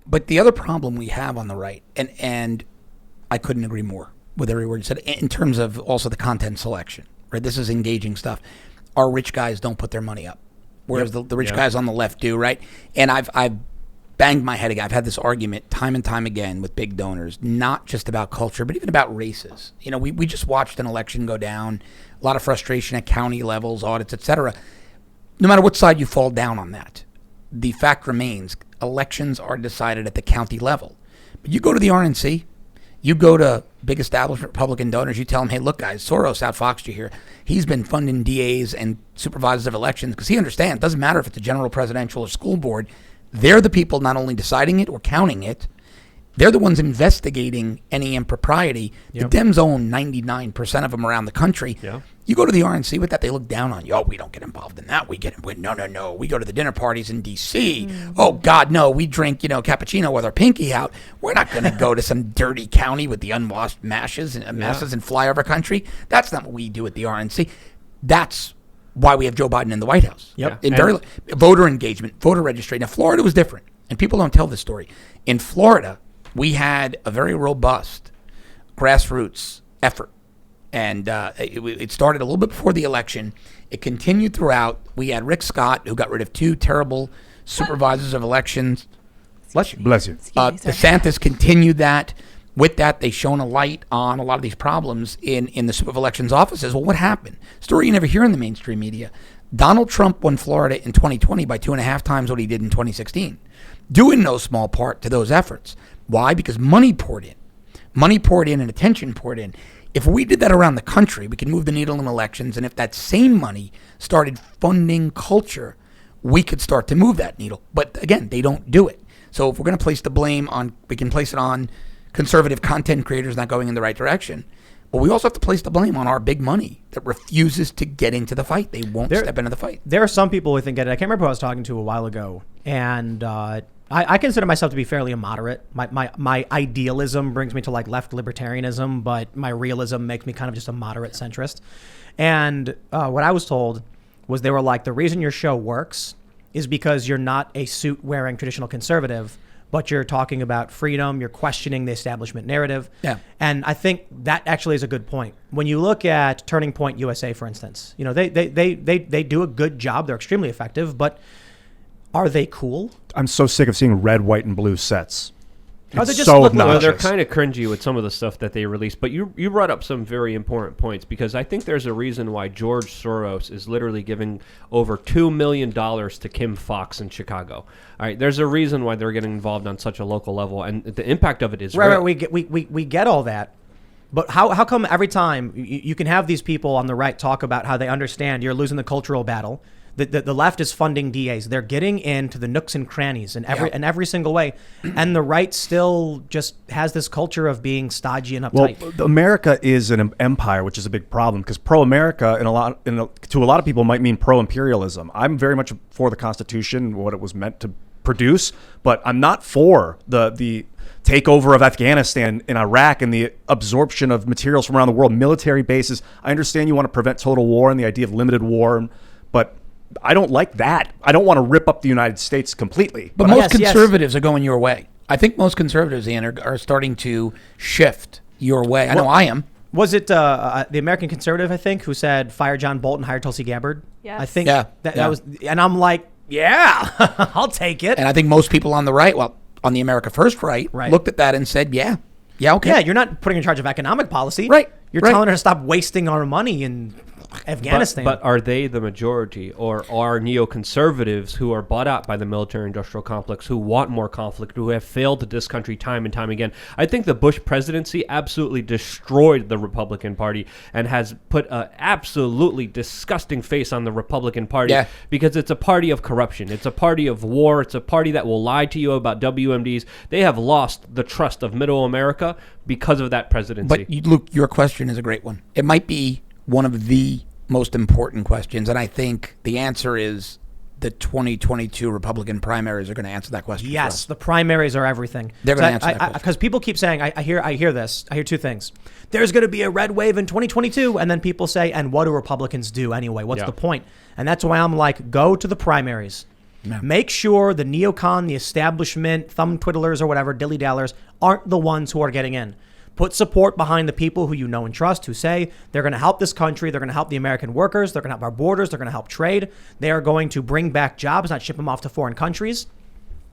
But the other problem we have on the right, and I couldn't agree more with every word you said, in terms of also the content selection, right? This is engaging stuff. Our rich guys don't put their money up, whereas the rich guys on the left do, right? And I've banged my head again. I've had this argument time and time again with big donors, not just about culture, but even about races. You know, we just watched an election go down, a lot of frustration at county levels, audits, et cetera. No matter what side you fall down on that, the fact remains, elections are decided at the county level. But you go to the RNC, you go to big established Republican donors, you tell them, hey, look, guys, Soros outfoxed you here. He's been funding DAs and supervisors of elections because he understands it doesn't matter if it's a general presidential or school board. They're the people not only deciding it or counting it, they're the ones investigating any impropriety. The Dems own 99% of them around the country. You go to the RNC with that, they look down on you. Oh, we don't get involved in that. No. We go to the dinner parties in D.C. Oh, God, no. We drink, cappuccino with our pinky out. We're not going to go to some dirty county with the unwashed messes and flyover country. That's not what we do at the RNC. That's why we have Joe Biden in the White House. Voter engagement, voter registry. Now, Florida was different, and people don't tell this story. In Florida, we had a very robust grassroots effort. And it started a little bit before the election. It continued throughout. We had Rick Scott, who got rid of 2 terrible supervisors of elections. Bless you. DeSantis continued that. With that, they shone a light on a lot of these problems in the Super Elections offices. Well, what happened? Story you never hear in the mainstream media. Donald Trump won Florida in 2020 by 2.5 times what he did in 2016. Due in no small part to those efforts. Why? Because money poured in. Money poured in and attention poured in. If we did that around the country, we could move the needle in elections. And if that same money started funding culture, we could start to move that needle. But again, they don't do it. So if we're going to place the blame on, we can place it on conservative content creators not going in the right direction. But we also have to place the blame on our big money that refuses to get into the fight. They won't step into the fight. There are some people who think it. I can't remember who I was talking to a while ago. And I consider myself to be fairly a moderate. My idealism brings me to like left libertarianism, but my realism makes me kind of just a moderate centrist. And what I was told was they were like, the reason your show works is because you're not a suit-wearing traditional conservative, but you're talking about freedom, you're questioning the establishment narrative. Yeah. And I think that actually is a good point. When you look at Turning Point USA, for instance, they do a good job. They're extremely effective, but are they cool? I'm so sick of seeing red, white, and blue sets. They just look well, they're kind of cringy with some of the stuff that they release. But you brought up some very important points, because I think there's a reason why George Soros is literally giving over $2 million to Kim Fox in Chicago. All right, there's a reason why they're getting involved on such a local level, and the impact of it is real. Right. We get all that. But how come every time you can have these people on the right talk about how they understand you're losing the cultural battle? The left is funding DAs. They're getting into the nooks and crannies in every single way. And the right still just has this culture of being stodgy and uptight. Well, America is an empire, which is a big problem, because pro-America to a lot of people might mean pro-imperialism. I'm very much for the Constitution, what it was meant to produce, but I'm not for the takeover of Afghanistan and Iraq and the absorption of materials from around the world, military bases. I understand you want to prevent total war and the idea of limited war, but I don't like that. I don't want to rip up the United States completely. But most conservatives are going your way. I think most conservatives, Ian, are starting to shift your way. I know I am. Was it the American conservative, I think, who said, fire John Bolton, hire Tulsi Gabbard? Yes. I think that was, and I'm like, yeah, I'll take it. And I think most people on the right, on the America First right, looked at that and said, yeah, okay. Yeah, you're not putting in charge of economic policy. Right. You're telling her to stop wasting our money in Afghanistan. But are they the majority, or are neoconservatives who are bought out by the military-industrial complex, who want more conflict, who have failed this country time and time again? I think the Bush presidency absolutely destroyed the Republican Party and has put an absolutely disgusting face on the Republican Party because it's a party of corruption. It's a party of war. It's a party that will lie to you about WMDs. They have lost the trust of middle America because of that presidency. But Luke, your question is a great one. It might be one of the most important questions, and I think the answer is the 2022 Republican primaries are going to answer that question. Yes, the primaries are everything. They're going to answer that question. Because people keep saying, I hear this. I hear two things. There's going to be a red wave in 2022, and then people say, and what do Republicans do anyway? What's the point? And that's why I'm like, go to the primaries. Yeah. Make sure the neocon, the establishment, thumb twiddlers or whatever, dilly-dallers, aren't the ones who are getting in. Put support behind the people who you know and trust, who say they're going to help this country, they're going to help the American workers, they're going to help our borders, they're going to help trade, they are going to bring back jobs, not ship them off to foreign countries.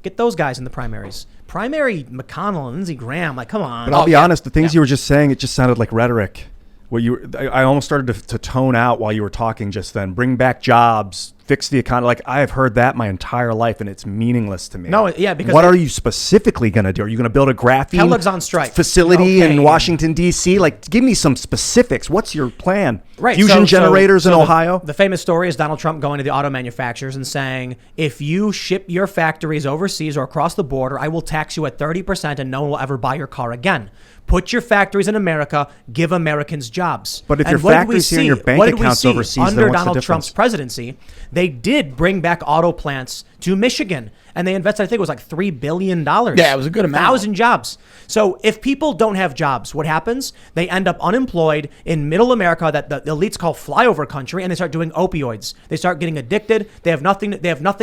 Get those guys in the primaries. Primary McConnell and Lindsey Graham, like, come on. But I'll be honest, the things you were just saying, it just sounded like rhetoric. I almost started to tone out while you were talking just then. Bring back jobs, fix the economy. Like, I have heard that my entire life, and it's meaningless to me. No, yeah, because what are you specifically going to do? Are you going to build a graphene Kellogg's on strike facility Okay. in Washington, D.C.? Like, give me some specifics. What's your plan? Right. Fusion generators in Ohio? The famous story is Donald Trump going to the auto manufacturers and saying, if you ship your factories overseas or across the border, I will tax you at 30% and no one will ever buy your car again. Put your factories in America, give Americans jobs. But if your factories here and your bank accounts overseas, then under what's the Donald difference? Trump's presidency, they did bring back auto plants to Michigan. And they invested, I think it was like $3 billion. Yeah, it was a good amount. 1,000 jobs. So if people don't have jobs, what happens? They end up unemployed in middle America that the elites call flyover country, and they start doing opioids. They start getting addicted. They have nothing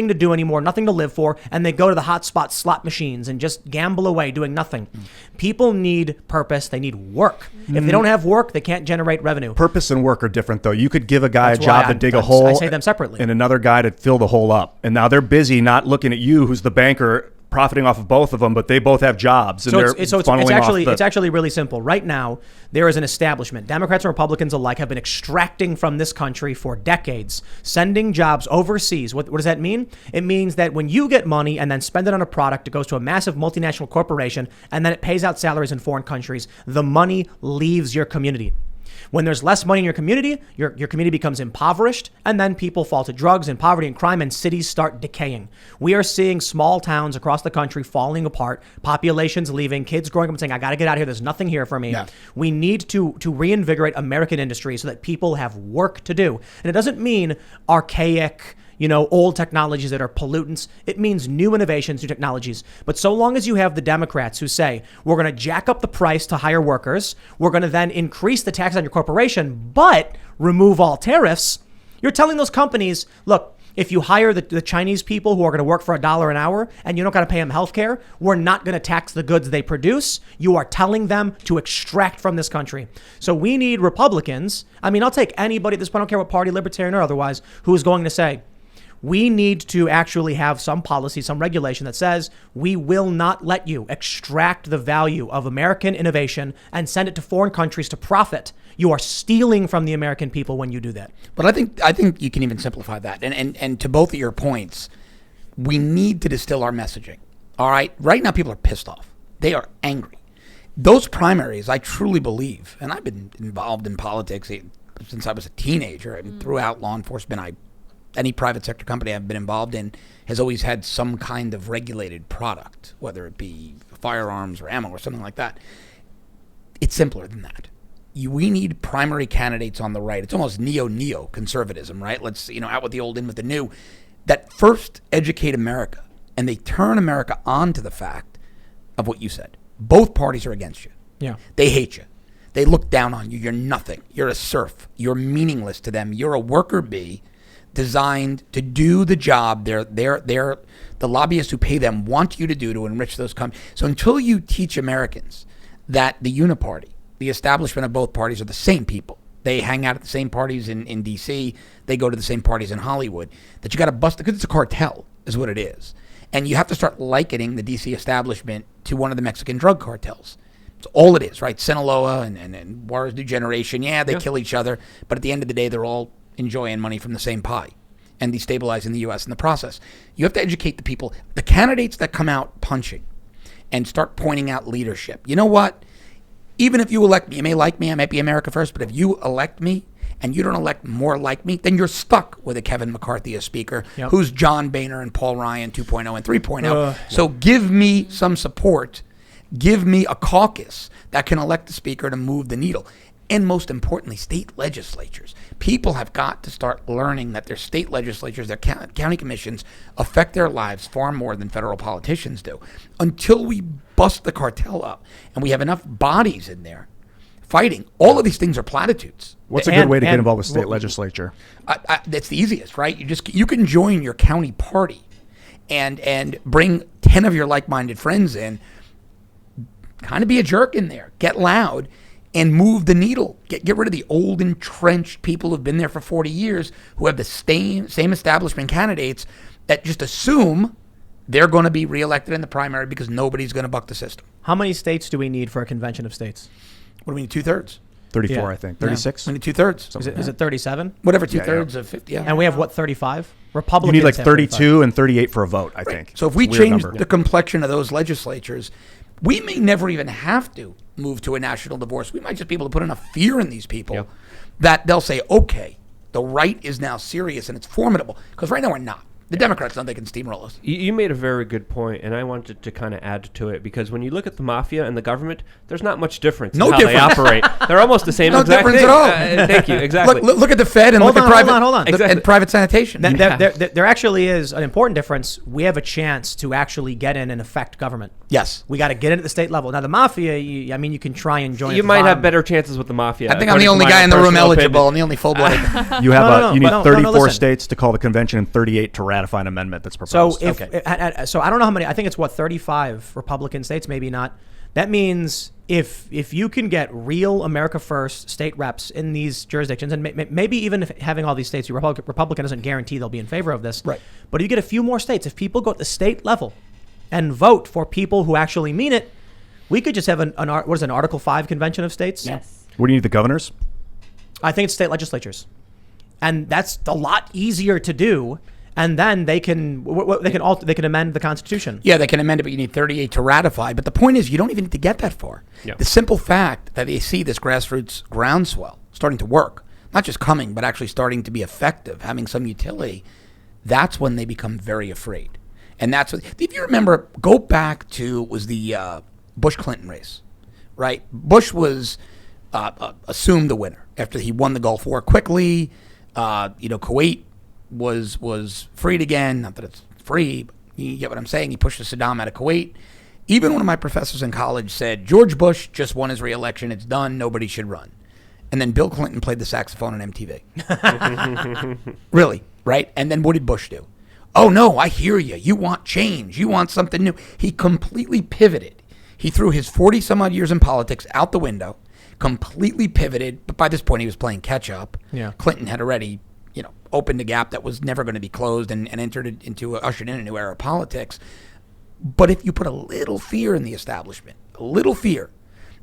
to do anymore, nothing to live for, and they go to the hotspot slot machines and just gamble away doing nothing. People need purpose. They need work. If they don't have work, they can't generate revenue. Purpose and work are different, though. You could give a guy That's a job why to dig a hole. I say them separately. And another guy to fill the hole up. And now they're busy not looking at you, who's the banker, profiting off of both of them, but they both have jobs. And It's actually really simple. Right now, there is an establishment. Democrats and Republicans alike have been extracting from this country for decades, sending jobs overseas. What does that mean? It means that when you get money and then spend it on a product, it goes to a massive multinational corporation, and then it pays out salaries in foreign countries. The money leaves your community. When there's less money in your community becomes impoverished, and then people fall to drugs and poverty and crime, and cities start decaying. We are seeing small towns across the country falling apart, populations leaving, kids growing up and saying, I got to get out of here. There's nothing here for me. Yeah. We need to reinvigorate American industry so that people have work to do. And it doesn't mean archaic, old technologies that are pollutants. It means new innovations, new technologies. But so long as you have the Democrats who say, we're going to jack up the price to hire workers, we're going to then increase the tax on your corporation, but remove all tariffs, you're telling those companies, look, if you hire the Chinese people who are going to work for $1 an hour and you don't got to pay them health care, we're not going to tax the goods they produce. You are telling them to extract from this country. So we need Republicans. I mean, I'll take anybody at this point, I don't care what party, libertarian or otherwise, who is going to say, we need to actually have some policy, some regulation that says we will not let you extract the value of American innovation and send it to foreign countries to profit. You are stealing from the American people when you do that. But I think you can even simplify that. And to both of your points, we need to distill our messaging. All right? Right now, people are pissed off. They are angry. Those primaries, I truly believe, and I've been involved in politics since I was a teenager and throughout law enforcement. Any private sector company I've been involved in has always had some kind of regulated product, whether it be firearms or ammo or something like that. It's simpler than that. We need primary candidates on the right. It's almost neo-conservatism, right? Let's, out with the old, in with the new. That first educate America, and they turn America on to the fact of what you said. Both parties are against you. Yeah. They hate you. They look down on you. You're nothing. You're a serf. You're meaningless to them. You're a worker bee designed to do the job the lobbyists who pay them want you to do to enrich those companies. So until you teach Americans that the uniparty, the establishment of both parties are the same people, they hang out at the same parties in D.C., they go to the same parties in Hollywood, that you got to bust, because it's a cartel is what it is. And you have to start likening the D.C. establishment to one of the Mexican drug cartels. It's all it is, right? Sinaloa and Juarez New Generation, they kill each other, but at the end of the day, they're all enjoying money from the same pie and destabilizing the U.S. in the process. You have to educate the people. The candidates that come out punching and start pointing out leadership. You know what? Even if you elect me, you may like me, I might be America first, but if you elect me and you don't elect more like me, then you're stuck with a Kevin McCarthy as speaker, who's John Boehner and Paul Ryan 2.0 and 3.0. So give me some support. Give me a caucus that can elect the speaker to move the needle. And most importantly, state legislatures. People have got to start learning that their state legislatures, their county commissions affect their lives far more than federal politicians do. Until we bust the cartel up and we have enough bodies in there fighting, all of these things are platitudes. What's a good way to get involved with state legislature? That's the easiest, right? You can join your county party and bring 10 of your like-minded friends in. Kind of be a jerk in there. Get loud and move the needle. Get rid of the old entrenched people who've been there for 40 years who have the same establishment candidates that just assume they're going to be reelected in the primary because nobody's going to buck the system. How many states do we need for a convention of states? What do we need? 2/3? 34, Yeah. I think. 36? We need 2/3. Is it 37? Whatever 2/3 of 50. Yeah. And we have what, 35? You Republicans need like have 32 and 38 for a vote, I think. So if we It's a weird change number. the complexion of those legislatures, we may never even have to move to a national divorce. We might just be able to put enough fear in these people that they'll say, okay, the right is now serious and it's formidable. Because right now we're not. The Democrats know they can steamroll us. You made a very good point, and I wanted to kind of add to it, because when you look at the mafia and the government, there's not much difference in how they operate. They're almost the same No exact difference thing. at all. Thank you. Exactly. Look at the Fed and Hold look on, at private, hold on. and private sanitation. There actually is an important difference. We have a chance to actually get in and affect government. Yes. We got to get in at the state level. Now, the mafia, you can try and join. You might have better chances with the mafia. I think I'm the only guy in the room eligible and the only full-blooded. You have you need no, 34 listen. states to call the convention and 38 to ratify an amendment that's So proposed. so I don't know how many. I think it's 35 Republican states, maybe not. That means if you can get real America First state reps in these jurisdictions, and maybe even if having all these states, Republican doesn't guarantee they'll be in favor of this. Right. But you get a few more states. If people go at the state level and vote for people who actually mean it, we could just have an Article 5 convention of states. Yes. What do you need, the governors? I think it's state legislatures, and that's a lot easier to do. And then they can amend the Constitution. Yeah, they can amend it, but you need 38 to ratify. But the point is, you don't even need to get that far. Yeah. The simple fact that they see this grassroots groundswell starting to work, not just coming, but actually starting to be effective, having some utility, that's when they become very afraid. And that's what, if you remember, go back to, was the Bush-Clinton race, right? Bush was assumed the winner after he won the Gulf War quickly. Kuwait was freed again. Not that it's free, but you get what I'm saying. He pushed Saddam out of Kuwait. Even one of my professors in college said, George Bush just won his re-election. It's done. Nobody should run. And then Bill Clinton played the saxophone on MTV. Really, right? And then what did Bush do? Oh, no, I hear you. You want change. You want something new. He completely pivoted. He threw his 40-some-odd years in politics out the window, completely pivoted. But by this point, he was playing catch-up. Yeah. Clinton had already opened a gap that was never going to be closed and ushered in a new era of politics. But if you put a little fear in the establishment, a little fear,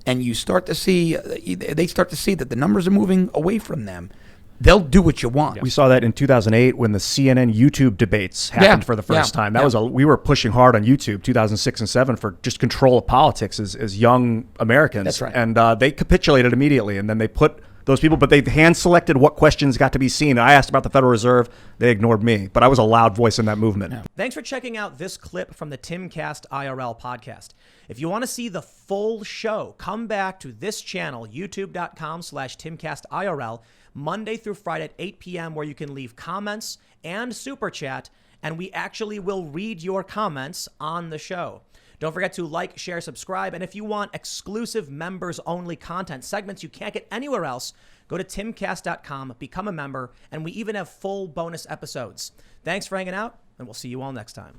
and you start to see, they start to see that the numbers are moving away from them, they'll do what you want. We saw that in 2008 when the CNN YouTube debates happened for the first time. That was we were pushing hard on YouTube 2006 and 7 for just control of politics as young Americans. That's right. And they capitulated immediately, and then they put those people, but they hand selected what questions got to be seen. I asked about the Federal Reserve. They ignored me, but I was a loud voice in that movement. Yeah. Thanks for checking out this clip from the Timcast IRL podcast. If you want to see the full show, come back to this channel, youtube.com/TimcastIRL, Monday through Friday at 8 p.m., where you can leave comments and super chat, and we actually will read your comments on the show. Don't forget to like, share, subscribe, and if you want exclusive members-only content, segments you can't get anywhere else, go to timcast.com, become a member, and we even have full bonus episodes. Thanks for hanging out, and we'll see you all next time.